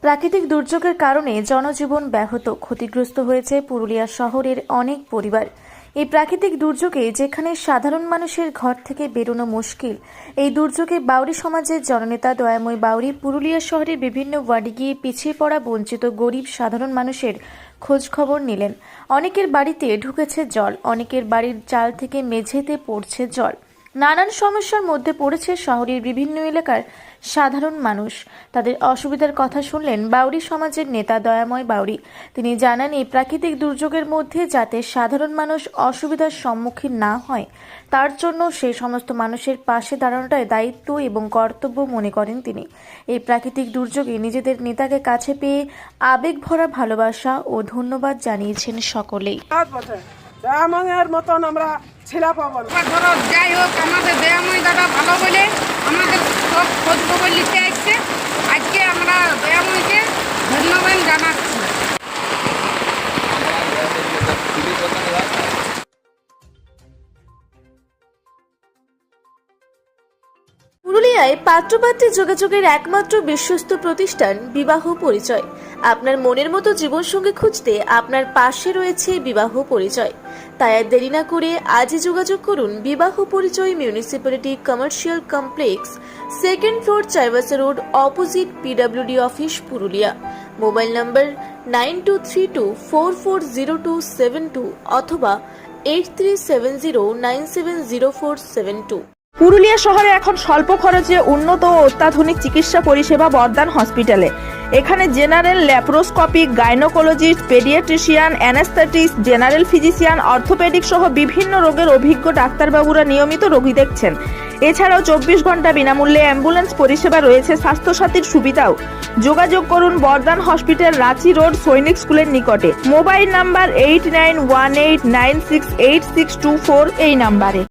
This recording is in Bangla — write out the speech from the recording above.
প্রাকৃতিক দুর্যোগের কারণে জনজীবন ব্যাহত ক্ষতিগ্রস্ত হয়েছে পুরুলিয়া শহরের অনেক পরিবার। এই প্রাকৃতিক দুর্যোগে যেখানে সাধারণ মানুষের ঘর থেকে বেরোনো মুশকিল, এই দুর্যোগে বাউরি সমাজের জননেতা দয়াময় বাউরি পুরুলিয়া শহরের বিভিন্ন ওয়ার্ডে গিয়ে পিছিয়ে পড়া বঞ্চিত গরিব সাধারণ মানুষের খোঁজ খবর নিলেন। অনেকের বাড়িতে ঢুকেছে জল, অনেকের বাড়ির চাল থেকে মেঝেতে পড়ছে জল। নানান সমস্যার মধ্যে পড়েছে শহরের বিভিন্ন এলাকার সাধারণ মানুষ। তাদের অসুবিধার কথা শুনলেন বাউরি সমাজের নেতা দয়াময় বাউরি। তিনি জানান, এই প্রাকৃতিক দুর্যোগের মধ্যে যাতে সাধারণ মানুষ অসুবিধার সম্মুখীন না হয়, তার জন্য সেই সমস্ত মানুষের পাশে দাঁড়ানোটাই দায়িত্ব এবং কর্তব্য মনে করেন তিনি। এই প্রাকৃতিক দুর্যোগে নিজেদের নেতাকে কাছে পেয়ে আবেগ ভরা ভালোবাসা ও ধন্যবাদ জানিয়েছেন সকলেই। দয়াময়ের মতন আমরা ছেলে পাবো না। ধরো যাই হোক, আমাদের দয়াময় দাদা ভালো বলে আমাদের সব খোঁজ খবর নিতে আসছে। আজকে আমরা দয়াময়কে ধন্যবাদ জানাচ্ছি। পুরুলিয়ায় পাত্রপাত্রী যোগাযোগের একমাত্র বিশ্বস্ত প্রতিষ্ঠান বিবাহ পরিচয়। আপনার মনের মতো জীবনসঙ্গী খুঁজতে আপনার পাশে রয়েছে বিবাহ পরিচয়। তাই আর দেরি না করে আজই যোগাযোগ করুন বিবাহ পরিচয়, municipality commercial complex, second floor, Chaibasa road, opposite PWD office, Purulia. Mobile নম্বর 9232440272 অথবা 8370970472। পুরুলিয়া শহরে এখন স্বল্প খরচে উন্নত ও অত্যাধুনিক চিকিৎসা পরিষেবা বর্দান হসপিটালে। এখানে general, laparoscopic, gynaecologist, paediatrician, anaesthetist, general physician, orthopaedic সহ বিভিন্ন রোগের অভিজ্ঞ ডাক্তারবাবুরা নিয়মিত রোগী দেখছেন। এছাড়াও 24 ঘন্টা বিনামূল্যে অ্যাম্বুলেন্স পরিষেবা রয়েছে, স্বাস্থ্যসাথীর সুবিধাও। যোগাযোগ করুন বর্দান হসপিটাল, রাঁচি রোড, সৈনিক স্কুলের নিকটে। মোবাইল নাম্বার 8918968624 এই নাম্বারে।